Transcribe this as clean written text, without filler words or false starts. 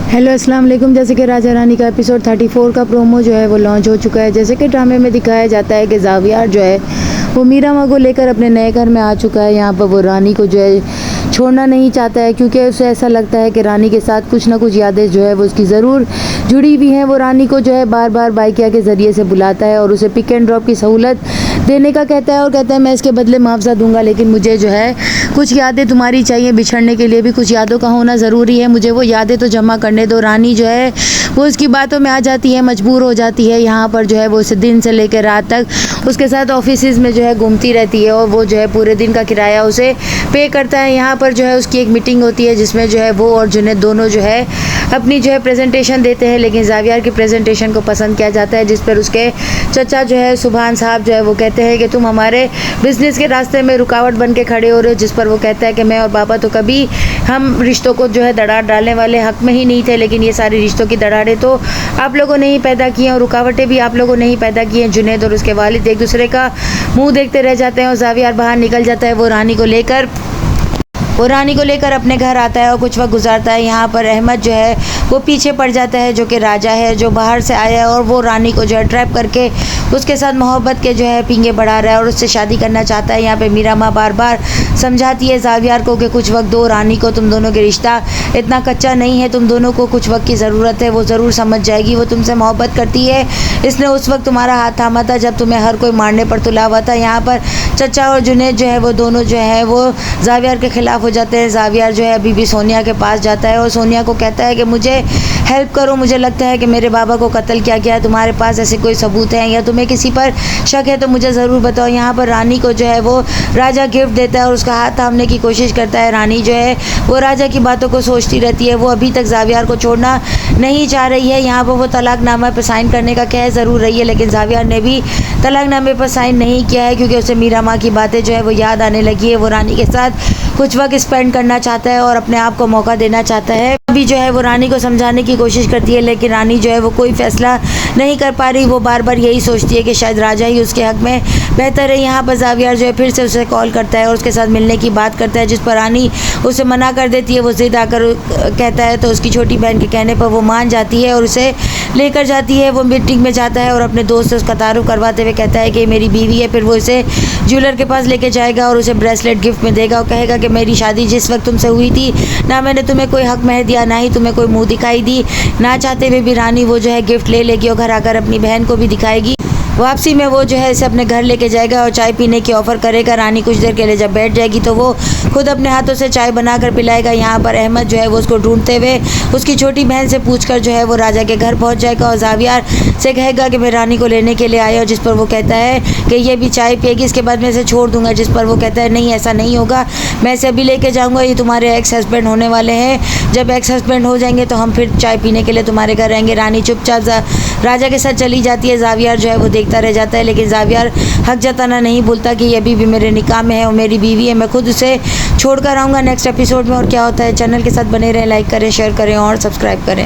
Hello अस्सलाम वालेकुम। जैसे कि राजा रानी का एपिसोड 34 का प्रोमो जो है वो लॉन्च हो चुका है। जैसे कि ड्रामे में दिखाया जाता है कि ज़ावियार जो है वो मीरा माँ को लेकर अपने नए घर में आ चुका है। यहाँ पर वो रानी को जो है छोड़ना नहीं चाहता है, क्योंकि उसे ऐसा लगता है कि रानी के साथ कुछ ना कुछ यादें जो है वो उसकी ज़रूर जुड़ी हुई हैं। वो रानी को जो है बार बार बाइकिया के ज़रिए से बुलाता है और उसे पिक एंड ड्रॉप की सहूलत देने का कहता है और कहता है मैं इसके बदले मुआवजा दूंगा, लेकिन मुझे जो है कुछ यादें तुम्हारी चाहिए। बिछड़ने के लिए भी कुछ यादों का होना ज़रूरी है, मुझे वो यादें तो जमा करने दो। रानी जो है वो उसकी बातों में आ जाती है, मजबूर हो जाती है। यहाँ पर जो है वो उसे दिन से लेकर रात तक उसके साथ ऑफिस में जो है घूमती रहती है और वो जो है पूरे दिन का किराया उसे पे करता है। यहाँ पर जो है उसकी एक मीटिंग होती है जिसमें जो है वो और जुनैद दोनों जो है अपनी जो है प्रेजेंटेशन देते हैं, लेकिन ज़ावियार की प्रेजेंटेशन को पसंद किया जाता है, जिस पर उसके चचा जो है सुभान साहब जो है वो कहते हैं कि तुम हमारे बिज़नेस के रास्ते में रुकावट बन के खड़े हो रहे हो। जिस पर वो कहता है कि मैं और पापा तो कभी हम रिश्तों को जो है दरार डालने वाले हक में ही नहीं थे, लेकिन ये सारी रिश्तों की दरारें तो आप लोगों ने ही पैदा की हैं और रुकावटें भी आप लोगों ने ही पैदा की हैं। जुनैद और उसके वालिद एक दूसरे का मुंह देखते रह जाते हैं और ज़ावियार बाहर निकल जाता है। वो रानी को लेकर अपने घर आता है और कुछ वक्त गुजारता है। यहाँ पर अहमद जो है वो पीछे पड़ जाता है, जो कि राजा है जो बाहर से आया है और वो रानी को जो है ट्रैप करके उसके साथ मोहब्बत के जो है पींगे बढ़ा रहा है और उससे शादी करना चाहता है। यहाँ पे मीरा माँ बार बार समझाती है ज़ावियार को कि कुछ वक्त दो रानी को, तुम दोनों के रिश्ता इतना कच्चा नहीं है, तुम दोनों को कुछ वक्त की ज़रूरत है, वो ज़रूर समझ जाएगी, वो तुमसे मोहब्बत करती है, इसने उस वक्त तुम्हारा हाथ थामा था जब तुम्हें हर कोई मारने पर तुला हुआ था। यहाँ पर चचा और जुनैद जो है वो दोनों जो है वो ज़ावियार के ख़िलाफ़ हो जाते हैं। ज़ावियार जो है अभी भी सोनिया के पास जाता है और सोनिया को कहता है कि मुझे हेल्प करो, मुझे लगता है कि मेरे बाबा को कत्ल किया गया है, तुम्हारे पास ऐसे कोई सबूत हैं या तुम्हें किसी पर शक है तो मुझे ज़रूर बताओ। यहाँ पर रानी को जो है वो राजा गिफ्ट देता है और उसका हाथ थामने की कोशिश करता है। रानी जो है वो राजा की बातों को सोचती रहती है, वो अभी तक ज़ावियार को छोड़ना नहीं चाह रही है। यहाँ पर वो तलाकनामा पर साइन करने का कह ज़रूर रही है, लेकिन ज़ावियार ने भी तलाकनामे पर साइन नहीं किया है, क्योंकि उसे मीरा माँ की बातें जो है वो याद आने लगी है। वो रानी के साथ कुछ वक्त स्पेंड करना चाहता है और अपने आप को मौका देना चाहता है। अभी जो है वो रानी को समझाने की कोशिश करती है, लेकिन रानी जो है वो कोई फैसला नहीं कर पा रही। वो बार बार यही सोचती है कि शायद राजा ही उसके हक में बेहतर है। यहाँ पर ज़ावियार जो है फिर से उसे कॉल करता है और उसके साथ मिलने की बात करता है, जिस पर रानी उसे मना कर देती है। वो ज़िद आकर कहता है तो उसकी छोटी बहन के कहने पर वो मान जाती है और उसे लेकर जाती है। वो मीटिंग में जाता है और अपने दोस्त से उसका तारुफ करवाते हुए कहता है कि मेरी बीवी है। फिर वो इसे ज्वेलर के पास लेके जाएगा और उसे ब्रेसलेट गिफ्ट में देगा और कहेगा कि मेरी शादी जिस वक्त तुमसे हुई थी ना मैंने तुम्हें कोई हक महर दिया, ना ही तुम्हें कोई मुंह दिखाई दी। ना चाहते हुए भी रानी वो जो है गिफ्ट ले लेगी और घर आकर अपनी बहन को भी दिखाएगी। वापसी में वो जो है इसे अपने घर लेके जाएगा और चाय पीने की ऑफ़र करेगा। रानी कुछ देर के लिए जब बैठ जाएगी तो वो खुद अपने हाथों से चाय बनाकर पिलाएगा। यहाँ पर अहमद जो है वो उसको ढूंढते हुए उसकी छोटी बहन से पूछकर जो है वो राजा के घर पहुँच जाएगा और ज़ावियार से कहेगा कि मैं रानी को लेने के लिए आया, और जिस पर वो कहता है कि ये भी चाय पिएगी, इसके बाद मैं इसे छोड़ दूँगा। जिस पर वो कहता है नहीं ऐसा नहीं होगा, मैं इसे अभी लेके जाऊँगा, ये तुम्हारे एक्स हस्बैंड होने वाले हैं, जब एक्स हस्बैंड हो जाएंगे तो हम फिर चाय पीने के लिए तुम्हारे घर आएंगे। रानी चुपचाप राजा के साथ चली जाती है। ज़ावियार जो है वो देखता रह जाता है, लेकिन ज़ावियार हक जताना नहीं भूलता कि ये अभी भी मेरे निकाह में है और मेरी बीवी है, मैं खुद उसे छोड़ कर आऊँगा नेक्स्ट एपिसोड में। और क्या होता है चैनल के साथ बने रहें, लाइक करें, शेयर करें और सब्सक्राइब करें।